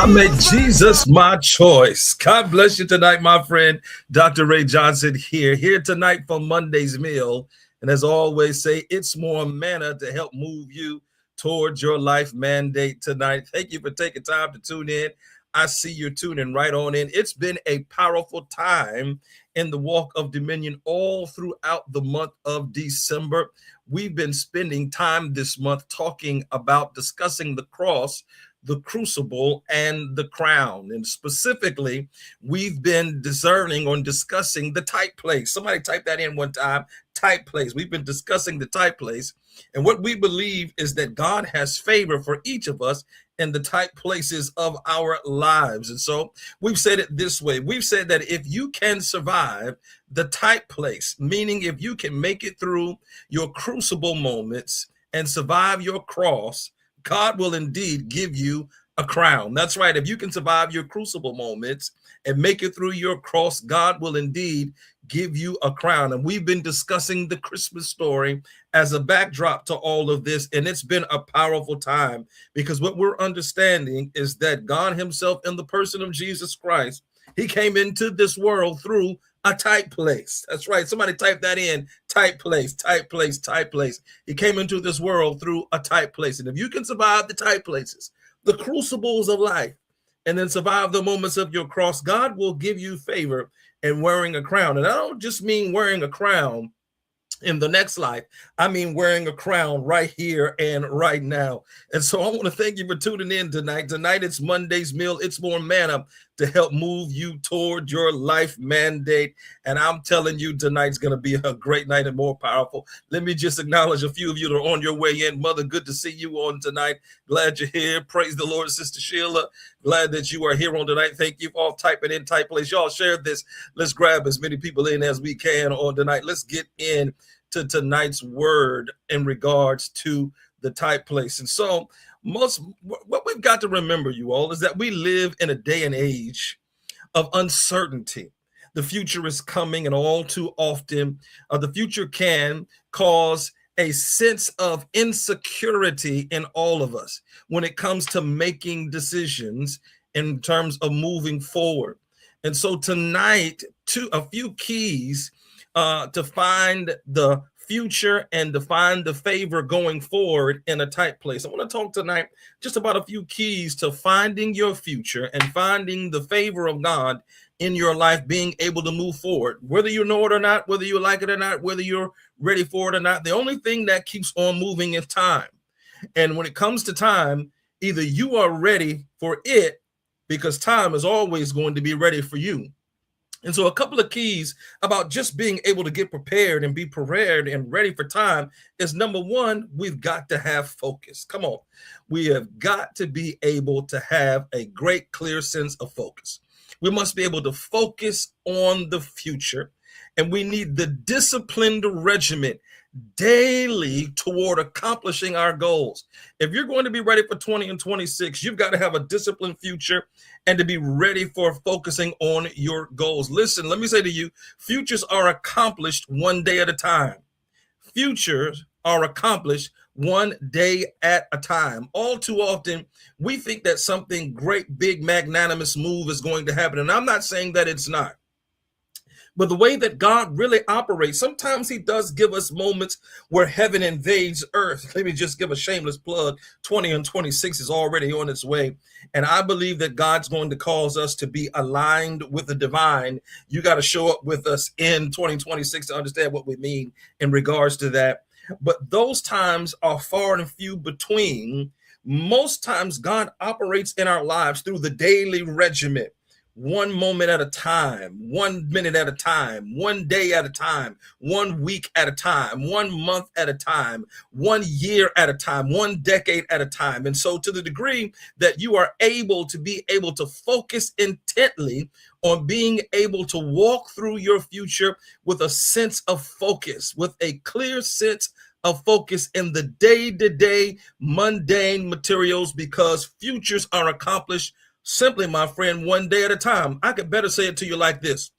I make Jesus my choice. God bless you tonight, my friend. Dr. Ray Johnson here tonight for Monday's meal. And as always say, it's more manna to help move you towards your life mandate tonight. Thank you for taking time to tune in. I see you're tuning right on in. It's been a powerful time in the walk of dominion all throughout the month of December. We've been spending time this month talking about discussing the cross, the crucible, and the crown. And specifically, we've been discerning on discussing the tight place. Somebody type that in one time, tight place. We've been discussing the tight place. And what we believe is that God has favor for each of us in the tight places of our lives. And so we've said it this way. We've said that if you can survive the tight place, meaning if you can make it through your crucible moments and survive your cross, God will indeed give you a crown. That's right. If you can survive your crucible moments and make it through your cross, God will indeed give you a crown. And we've been discussing the Christmas story as a backdrop to all of this. And it's been a powerful time because what we're understanding is that God himself, in the person of Jesus Christ, he came into this world through a tight place. That's right. Somebody type that in. Tight place, tight place, tight place. He came into this world through a tight place. And if you can survive the tight places, the crucibles of life, and then survive the moments of your cross, God will give you favor in wearing a crown. And I don't just mean wearing a crown in the next life. I mean wearing a crown right here and right now. And so I want to thank you for tuning in tonight. Tonight it's Monday's meal. It's more manna to help move you toward your life mandate. And I'm telling you, tonight's going to be a great night and more powerful. Let me just acknowledge a few of you that are on your way in. Mother, good to see you on tonight. Glad you're here. Praise the Lord, Sister Sheila. Glad that you are here on tonight. Thank you for all typing in tight place. Y'all share this. Let's grab as many people in as we can on tonight. Let's get in to tonight's word in regards to the tight place. And so what we've got to remember, you all, is that we live in a day and age of uncertainty. The future is coming, and all too often, the future can cause a sense of insecurity in all of us when it comes to making decisions in terms of moving forward. And so tonight, a few keys to find the future and to find the favor going forward in a tight place. I want to talk tonight just about a few keys to finding your future and finding the favor of God in your life, being able to move forward, whether you know it or not, whether you like it or not, whether you're ready for it or not. The only thing that keeps on moving is time. And when it comes to time, either you are ready for it, because time is always going to be ready for you. And so a couple of keys about just being able to get prepared and be prepared and ready for time is, number one, we've got to have focus. Come on. We have got to be able to have a great, clear sense of focus. We must be able to focus on the future, and we need the disciplined regimen daily toward accomplishing our goals. If you're going to be ready for 20 and 26, you've got to have a disciplined future and to be ready for focusing on your goals. Listen, let me say to you, futures are accomplished one day at a time. Futures are accomplished one day at a time. All too often, we think that something great, big, magnanimous move is going to happen. And I'm not saying that it's not. But the way that God really operates, sometimes he does give us moments where heaven invades earth. Let me just give a shameless plug. 20 and 26 is already on its way. And I believe that God's going to cause us to be aligned with the divine. You got to show up with us in 2026 to understand what we mean in regards to that. But those times are far and few between. Most times God operates in our lives through the daily regimen. 1 moment at a time, 1 minute at a time, 1 day at a time, 1 week at a time, 1 month at a time, 1 year at a time, 1 decade at a time. And so to the degree that you are able to focus intently on being able to walk through your future with a sense of focus, with a clear sense of focus in the day-to-day mundane materials, because futures are accomplished simply, my friend, 1 day at a time. I could better say it to you like this.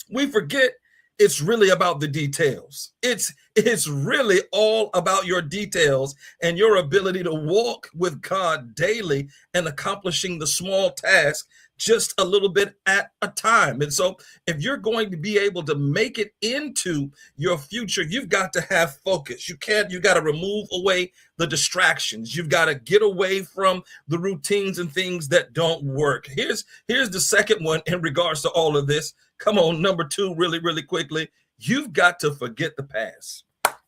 We forget It's really about the details. It's really all about your details and your ability to walk with God daily and accomplishing the small task just a little bit at a time. And so if you're going to be able to make it into your future, you've got to have focus. You got to remove away the distractions. You've got to get away from the routines and things that don't work. Here's the second one in regards to all of this. Come on, number two, really, really quickly. You've got to forget the past.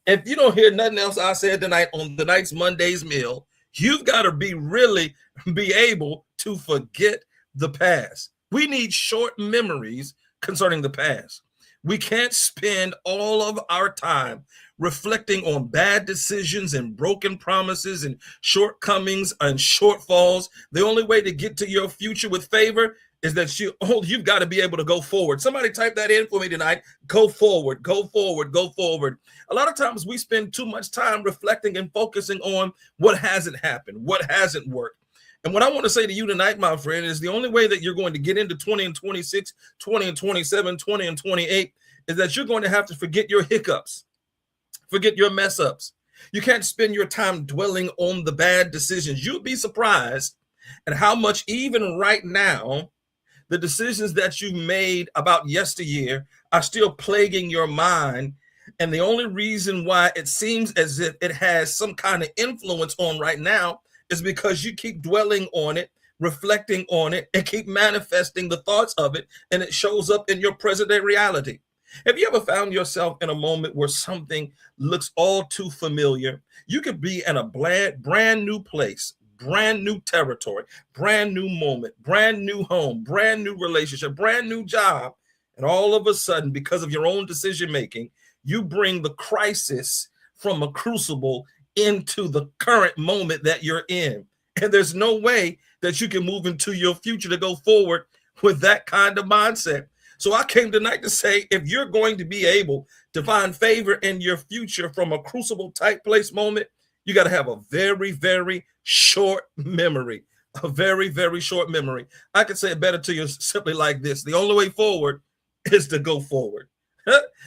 If you don't hear nothing else I said tonight on tonight's Monday's meal, you've got to be able to forget the past. We need short memories concerning the past. We can't spend all of our time reflecting on bad decisions and broken promises and shortcomings and shortfalls. The only way to get to your future with favor is that you've got to be able to go forward. Somebody type that in for me tonight. Go forward, go forward, go forward. A lot of times we spend too much time reflecting and focusing on what hasn't happened, what hasn't worked. And what I want to say to you tonight, my friend, is the only way that you're going to get into 20 and 26, 20 and 27, 20 and 28 is that you're going to have to forget your hiccups, forget your mess ups. You can't spend your time dwelling on the bad decisions. You'll be surprised at how much, even right now, the decisions that you made about yesteryear are still plaguing your mind. And the only reason why it seems as if it has some kind of influence on right now is because you keep dwelling on it, reflecting on it, and keep manifesting the thoughts of it, and it shows up in your present day reality. Have you ever found yourself in a moment where something looks all too familiar? You could be in a brand new place, brand new territory, brand new moment, brand new home, brand new relationship, brand new job, and all of a sudden, because of your own decision making, you bring the crisis from a crucible into the current moment that you're in. And there's no way that you can move into your future to go forward with that kind of mindset. So I came tonight to say, if you're going to be able to find favor in your future from a crucible type place moment, you got to have a very, very short memory, a very, very short memory. I could say it better to you simply like this. The only way forward is to go forward.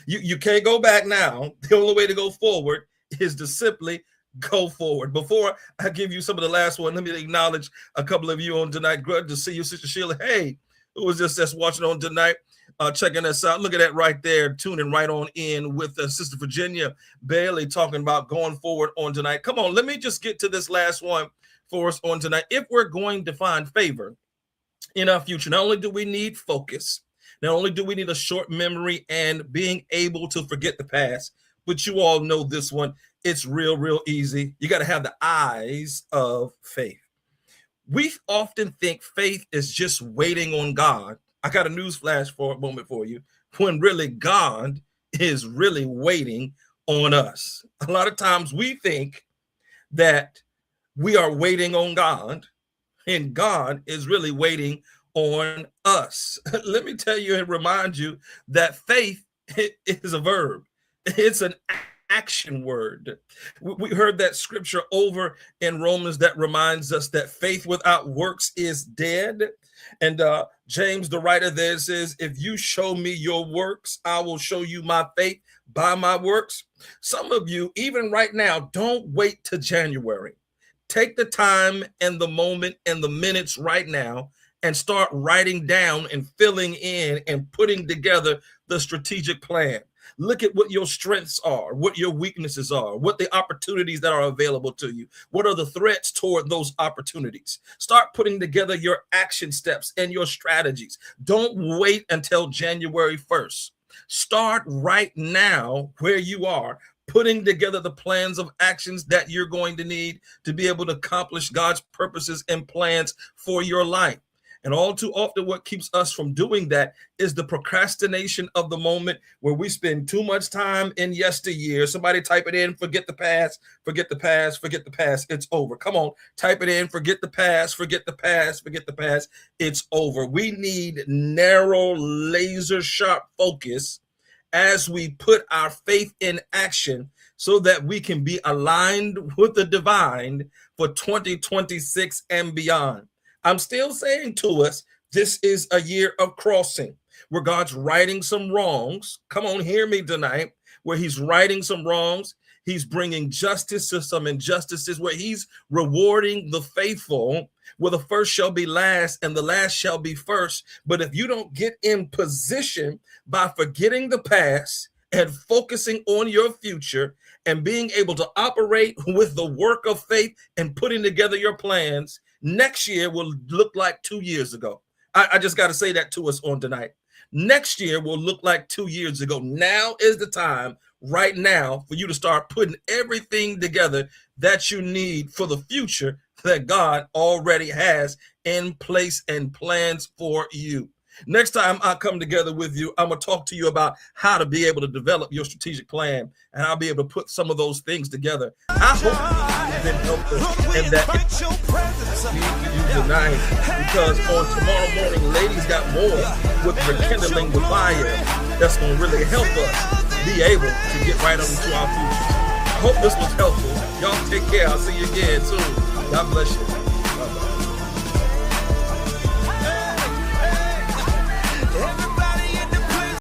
You can't go back now. The only way to go forward is to simply go forward. Before I give you some of the last one, let me acknowledge a couple of you on tonight. Good to see you, Sister Sheila. Hey, who was just that's watching on tonight? Checking us out. Look at that right there, tuning right on in with Sister Virginia Bailey talking about going forward on tonight. Come on, let me just get to this last one for us on tonight. If we're going to find favor in our future, not only do we need focus, not only do we need a short memory and being able to forget the past, but you all know this one. It's real easy. You got to have the eyes of faith. We often think faith is just waiting on God. I got a news flash for a moment for you, when really God is really waiting on us. A lot of times we think that we are waiting on God and God is really waiting on us. Let me tell you and remind you that faith is a verb. It's an action word. We heard that scripture over in Romans that reminds us that faith without works is dead. And James, the writer there, says, if you show me your works, I will show you my faith by my works. Some of you, even right now, don't wait till January. Take the time and the moment and the minutes right now and start writing down and filling in and putting together the strategic plan. Look at what your strengths are, what your weaknesses are, what the opportunities that are available to you. What are the threats toward those opportunities? Start putting together your action steps and your strategies. Don't wait until January 1st. Start right now where you are, putting together the plans of actions that you're going to need to be able to accomplish God's purposes and plans for your life. And all too often, what keeps us from doing that is the procrastination of the moment, where we spend too much time in yesteryear. Somebody type it in, forget the past, forget the past, forget the past, it's over. Come on, type it in, forget the past, forget the past, forget the past, it's over. We need narrow, laser sharp focus as we put our faith in action so that we can be aligned with the divine for 2026 and beyond. I'm still saying to us, this is a year of crossing. where God's righting some wrongs. Come on, hear me tonight, where he's righting some wrongs. He's bringing justice to some injustices, where he's rewarding the faithful, where the first shall be last and the last shall be first. But if you don't get in position by forgetting the past and focusing on your future and being able to operate with the work of faith and putting together your plans, next year will look like 2 years ago. I just got to say that to us on tonight. Next year will look like 2 years ago. Now is the time, right now, for you to start putting everything together that you need for the future that God already has in place and plans for you. Next time I come together with you, I'm going to talk to you about how to be able to develop your strategic plan, and I'll be able to put some of those things together. I hope you've been helpful in that you tonight, because on tomorrow morning, ladies got more with rekindling the fire that's going to really help us be able to get right on into our future. I hope this was helpful. Y'all take care. I'll see you again soon. God bless you.